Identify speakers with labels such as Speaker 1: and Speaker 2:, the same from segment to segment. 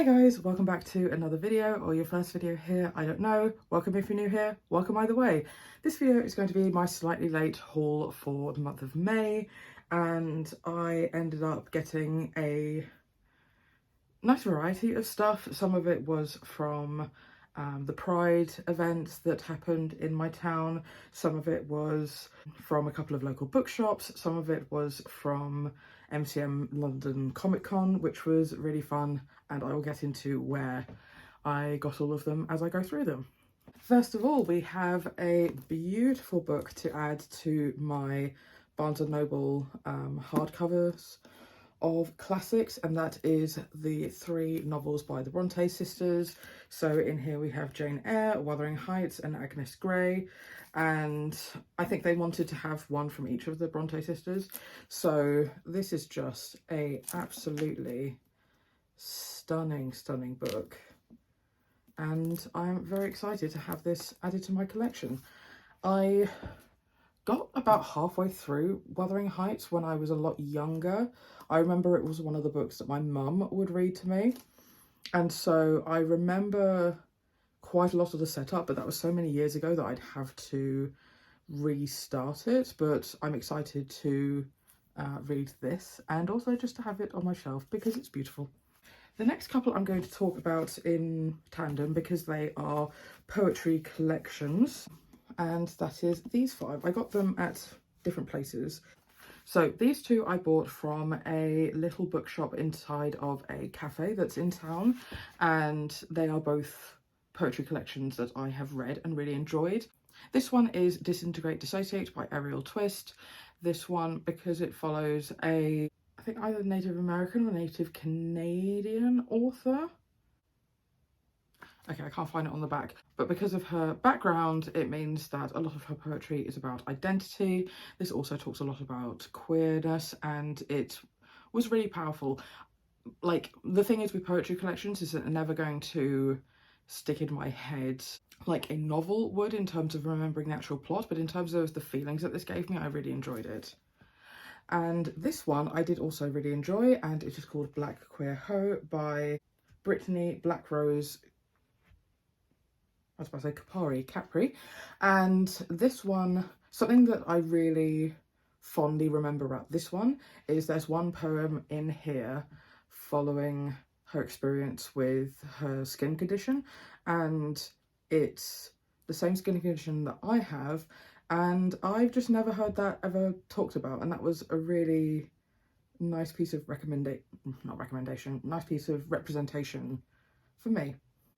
Speaker 1: Hi guys, welcome back to another video, or your first video here, I don't know. Welcome if you're new here, welcome either way. This video is going to be my slightly late haul for the month of May, and I ended up getting a nice variety of stuff. Some of it was from the Pride events that happened in my town. Some of it was from a couple of local bookshops. Some of it was from MCM London Comic Con, which was really fun, and I will get into where I got all of them as I go through them. First of all, we have a beautiful book to add to my Barnes & Noble hardcovers of classics, and that is the 3 novels by the Brontë sisters. So in here we have Jane Eyre, Wuthering Heights and Agnes Grey, and I think they wanted to have one from each of the Brontë sisters. So this is just a absolutely stunning book, and I'm very excited to have this added to my collection. I got about halfway through Wuthering Heights when I was a lot younger. I remember it was one of the books that my mum would read to me, and so I remember quite a lot of the setup, but that was so many years ago that I'd have to restart it. But I'm excited to read this, and also just to have it on my shelf because it's beautiful. The next couple I'm going to talk about in tandem because they are poetry collections, and that is these 5. I got them at different places. So these 2 I bought from a little bookshop inside of a cafe that's in town, and they are both poetry collections that I have read and really enjoyed. This one is Disintegrate, Dissociate by Arielle Twist. This one, because it follows a, I think either Native American or Native Canadian author. Okay, I can't find it on the back, but because of her background, it means that a lot of her poetry is about identity. This also talks a lot about queerness, and it was really powerful. Like, the thing is with poetry collections is that they're never going to stick in my head like a novel would in terms of remembering the actual plot, but in terms of the feelings that this gave me, I really enjoyed it. And this one I did also really enjoy, and it is called Black Queer Hoe by Britteney, Black Rose, I was about to say Kapri. And this one, something that I really fondly remember about this one is there's one poem in here following her experience with her skin condition, and it's the same skin condition that I have, and I've just never heard that ever talked about, and that was a really nice piece of nice piece of representation for me.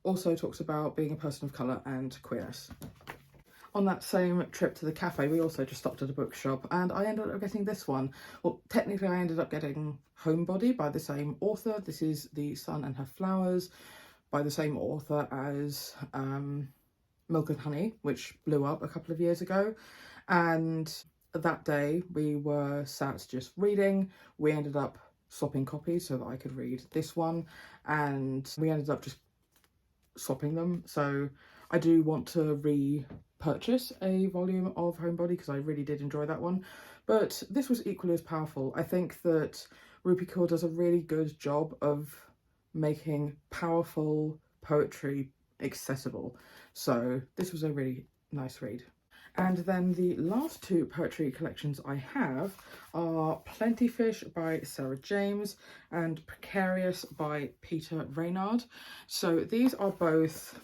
Speaker 1: Also talks about being a person of colour and queerness. On that same trip to the cafe, we also just stopped at a bookshop, and I ended up getting this one. Well, technically I ended up getting Homebody by the same author. This is The Sun and Her Flowers by the same author as Milk and Honey, which blew up a couple of years ago. And that day we were sat just reading. We ended up swapping copies so that I could read this one, and we ended up just swapping them. So I do want to repurchase a volume of Homebody because I really did enjoy that one, but this was equally as powerful. I think that Rupi does a really good job of making powerful poetry accessible, so this was a really nice read. And then the last 2 poetry collections I have are Plentyfish by Sarah James and Precarious by Peter Raynard. So these are both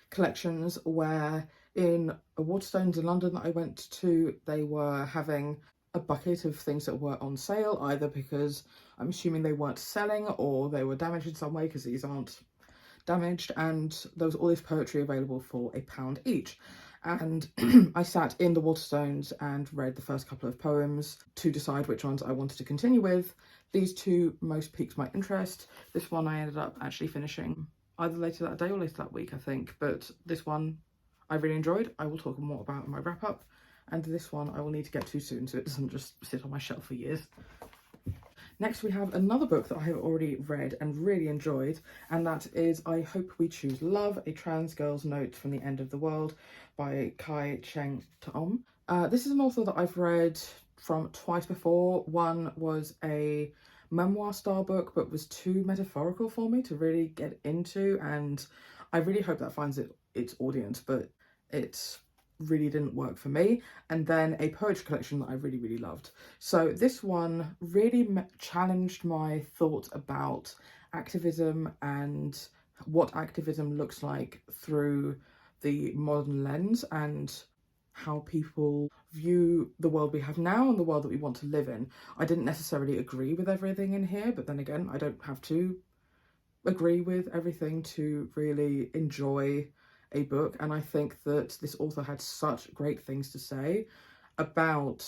Speaker 1: collections where in a Waterstones in London that I went to, they were having a bucket of things that were on sale, either because I'm assuming they weren't selling or they were damaged in some way, because these aren't damaged, and there was all this poetry available for £1 each. And I sat in the Waterstones and read the first couple of poems to decide which ones I wanted to continue with. These 2 most piqued my interest. This one I ended up actually finishing either later that day or later that week, I think, but this one I really enjoyed. I will talk more about in my wrap up, and this one I will need to get to soon so it doesn't just sit on my shelf for years. Next we have another book that I have already read and really enjoyed, and that is I Hope We Choose Love, A Trans Girl's Note from the End of the World by Cheng. This is an author that I've read from twice before. One was a memoir style book, but was too metaphorical for me to really get into, and I really hope that finds its audience, but it really didn't work for me. And then a poetry collection that I really, really loved. So this one really challenged my thoughts about activism and what activism looks like through the modern lens, and how people view the world we have now and the world that we want to live in. I didn't necessarily agree with everything in here, but then again, I don't have to agree with everything to really enjoy a book. And I think that this author had such great things to say about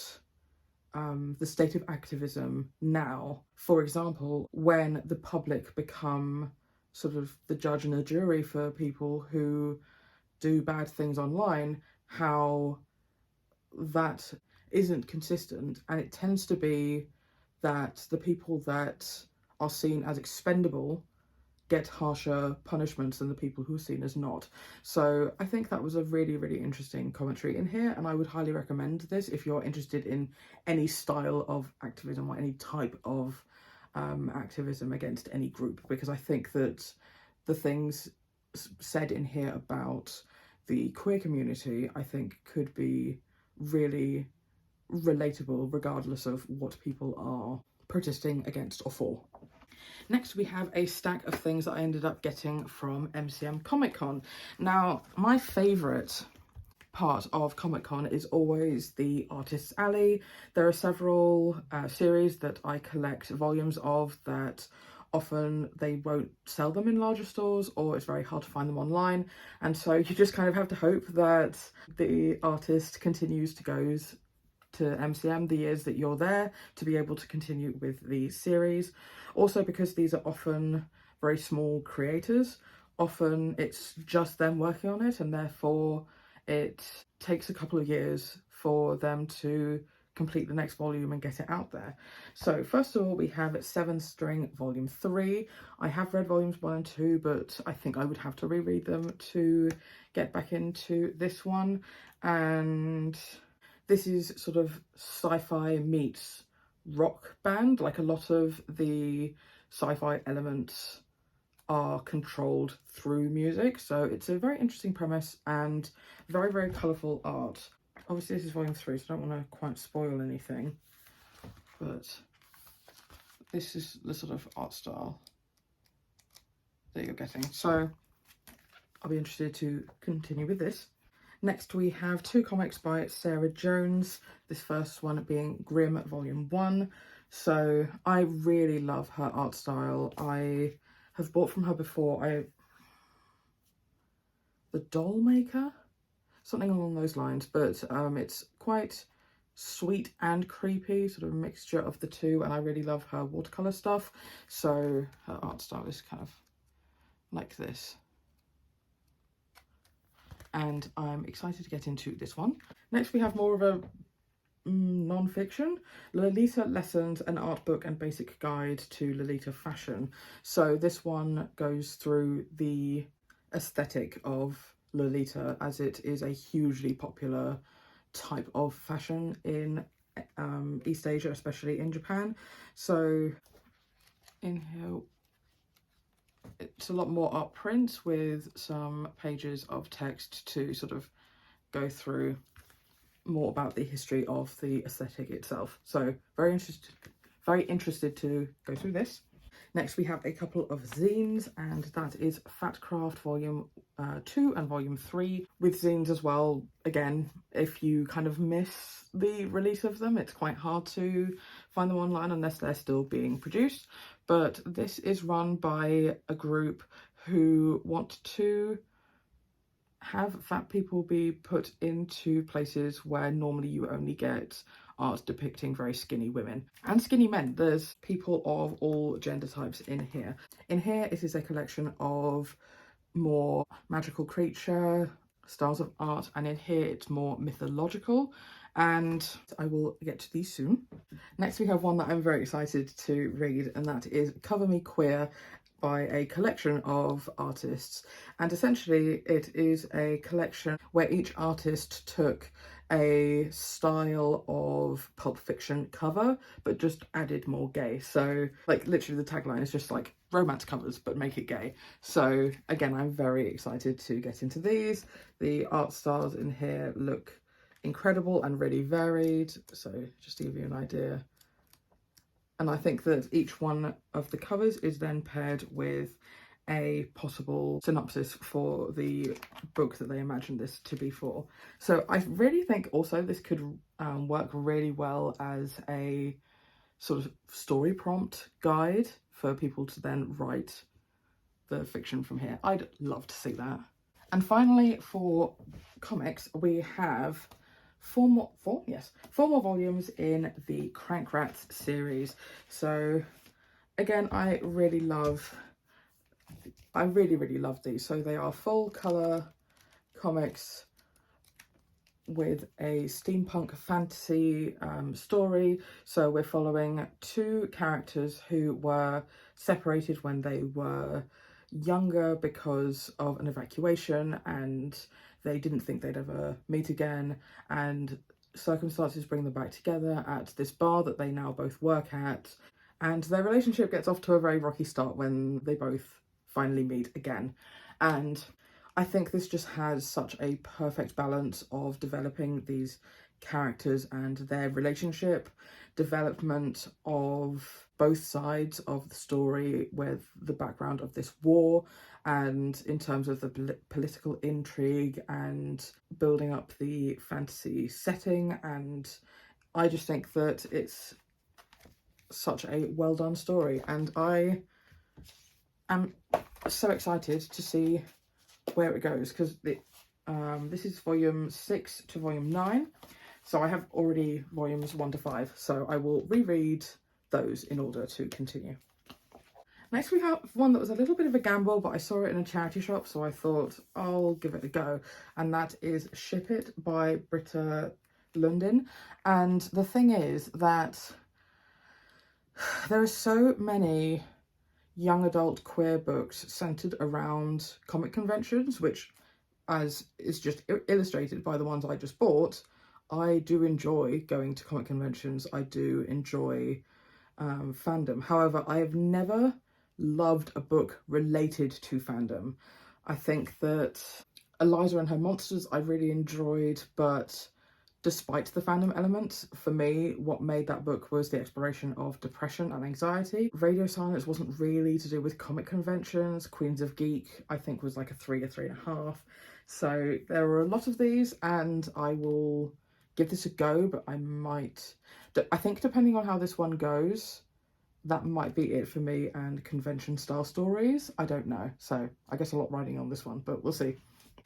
Speaker 1: the state of activism now. For example, when the public become sort of the judge and the jury for people who do bad things online, how that isn't consistent, and it tends to be that the people that are seen as expendable get harsher punishments than the people who are seen as not. So I think that was a really, really interesting commentary in here, and I would highly recommend this if you're interested in any style of activism or any type of activism against any group, because I think that the things said in here about the queer community, I think, could be really relatable regardless of what people are protesting against or for. Next, we have a stack of things that I ended up getting from MCM Comic Con. Now, my favourite part of Comic Con is always the Artist's Alley. There are several series that I collect volumes of that often they won't sell them in larger stores, or it's very hard to find them online, and so you just kind of have to hope that the artist continues to go to MCM the years that you're there to be able to continue with the series. Also, because these are often very small creators, often it's just them working on it, and therefore it takes a couple of years for them to complete the next volume and get it out there. So first of all, we have 7 String Volume 3. I have read volumes 1 and 2, but I think I would have to reread them to get back into this one. And this is sort of sci-fi meets rock band. Like, a lot of the sci-fi elements are controlled through music, so it's a very interesting premise and very, very colourful art. Obviously this is volume 3, so I don't want to quite spoil anything, but this is the sort of art style that you're getting, so I'll be interested to continue with this. Next, we have 2 comics by Sarah Jones, this first one being Grimm Volume 1. So I really love her art style. I have bought from her before. The Doll Maker? Something along those lines, but it's quite sweet and creepy, sort of a mixture of the two, and I really love her watercolour stuff. So her art style is kind of like this. And I'm excited to get into this one. Next, we have more of a non-fiction, Lolita Lessons, an art book and basic guide to Lolita fashion. So this one goes through the aesthetic of Lolita, as it is a hugely popular type of fashion in East Asia, especially in Japan. So in here it's a lot more art print with some pages of text to sort of go through more about the history of the aesthetic itself. So very interested to go through this. Next, we have a couple of zines, and that is Fat Craft Volume 2 and Volume 3. With zines as well, again, if you kind of miss the release of them, it's quite hard to find them online unless they're still being produced. But this is run by a group who want to have fat people be put into places where normally you only get art depicting very skinny women and skinny men. There's people of all gender types in here. In here, it is a collection of more magical creature styles of art, and in here it's more mythological, and I will get to these soon. Next, we have one that I'm very excited to read, and that is Cover Me Queer by a collection of artists. And essentially it is a collection where each artist took a style of Pulp Fiction cover, but just added more gay. So like literally the tagline is just like romance covers, but make it gay. So again, I'm very excited to get into these. The art styles in here look incredible and really varied. So just to give you an idea. And I think that each one of the covers is then paired with a possible synopsis for the book that they imagine this to be for. So I really think also this could work really well as a sort of story prompt guide for people to then write the fiction from here. I'd love to see that. And finally, for comics, we have four more volumes in the Crank Rats series. So again, I really love these. So they are full colour comics with a steampunk fantasy story. So we're following two characters who were separated when they were younger because of an evacuation, and they didn't think they'd ever meet again, and circumstances bring them back together at this bar that they now both work at, and their relationship gets off to a very rocky start when they both finally meet again. And I think this just has such a perfect balance of developing these characters and their relationship, development of both sides of the story with the background of this war, and in terms of the political intrigue and building up the fantasy setting. And I just think that it's such a well done story, and I am so excited to see where it goes, because this is volume 6 to volume 9, so I have already volumes 1 to 5, so I will reread those in order to continue. Next we have one that was a little bit of a gamble, but I saw it in a charity shop, so I thought I'll give it a go, and that is Ship It by Britta Lundin. And the thing is that there are so many young adult queer books centered around comic conventions, which, as is just illustrated by the ones I just bought, I do enjoy going to comic conventions. I do enjoy fandom. However, I have never loved a book related to fandom. I think that Eliza and Her Monsters I really enjoyed, but despite the fandom element, for me, what made that book was the exploration of depression and anxiety. Radio Silence wasn't really to do with comic conventions. Queens of Geek, I think, was like a 3 or 3.5. So there were a lot of these, and I will give this a go, but I think depending on how this one goes, that might be it for me and convention style stories. I don't know. So I guess a lot riding on this one, but we'll see.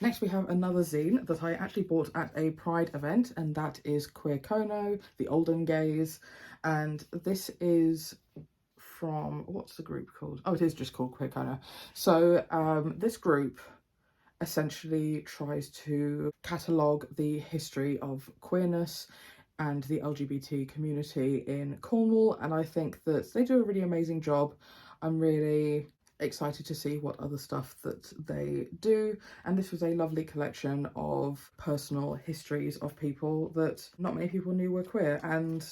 Speaker 1: Next we have another zine that I actually bought at a Pride event, and that is Queer Kono, the Olden Gays. And this is from, what's the group called? Oh, it is just called Queer Kono. So this group essentially tries to catalogue the history of queerness and the LGBT community in Cornwall, and I think that they do a really amazing job. I'm really excited to see what other stuff that they do, and this was a lovely collection of personal histories of people that not many people knew were queer, and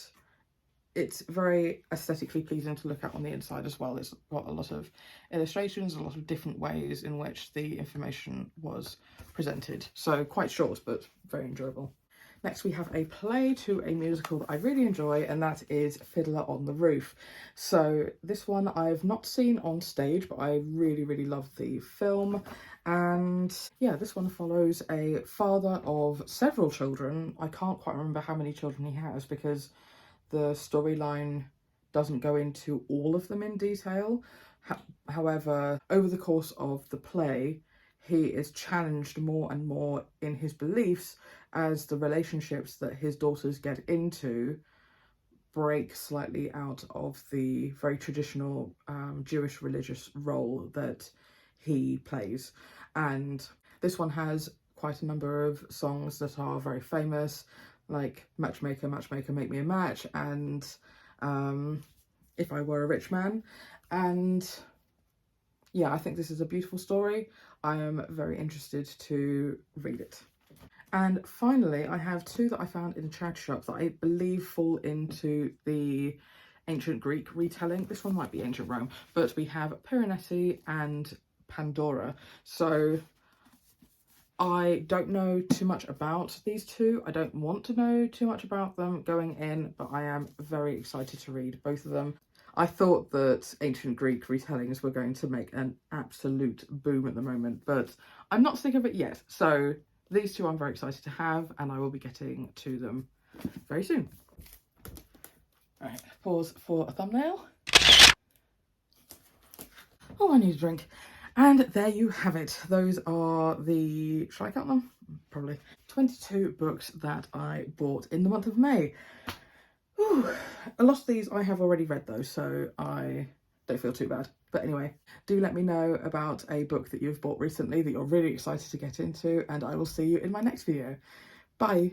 Speaker 1: it's very aesthetically pleasing to look at on the inside as well. It's got a lot of illustrations, a lot of different ways in which the information was presented. So quite short, but very enjoyable. Next we have a play to a musical that I really enjoy, and that is Fiddler on the Roof. So this one I've not seen on stage, but I really love the film. And yeah, this one follows a father of several children. I can't quite remember how many children he has because the storyline doesn't go into all of them in detail. However, over the course of the play, he is challenged more and more in his beliefs as the relationships that his daughters get into break slightly out of the very traditional Jewish religious role that he plays. And this one has quite a number of songs that are very famous, like Matchmaker, Matchmaker, Make Me a Match, and If I Were a Rich Man. And yeah, I think this is a beautiful story. I am very interested to read it. And finally, I have two that I found in charity shops that I believe fall into the ancient Greek retelling. This one might be ancient Rome, but we have Piranesi and Pandora. So I don't know too much about these two. I don't want to know too much about them going in, but I am very excited to read both of them. I thought that ancient Greek retellings were going to make an absolute boom at the moment, but I'm not sick of it yet. So these two I'm very excited to have, and I will be getting to them very soon. All right, pause for a thumbnail. Oh, I need a drink. And there you have it. Those are the, shall I count them? Probably. 22 books that I bought in the month of May. Whew. A lot of these I have already read though, so I don't feel too bad. But anyway, do let me know about a book that you've bought recently that you're really excited to get into, and I will see you in my next video. Bye!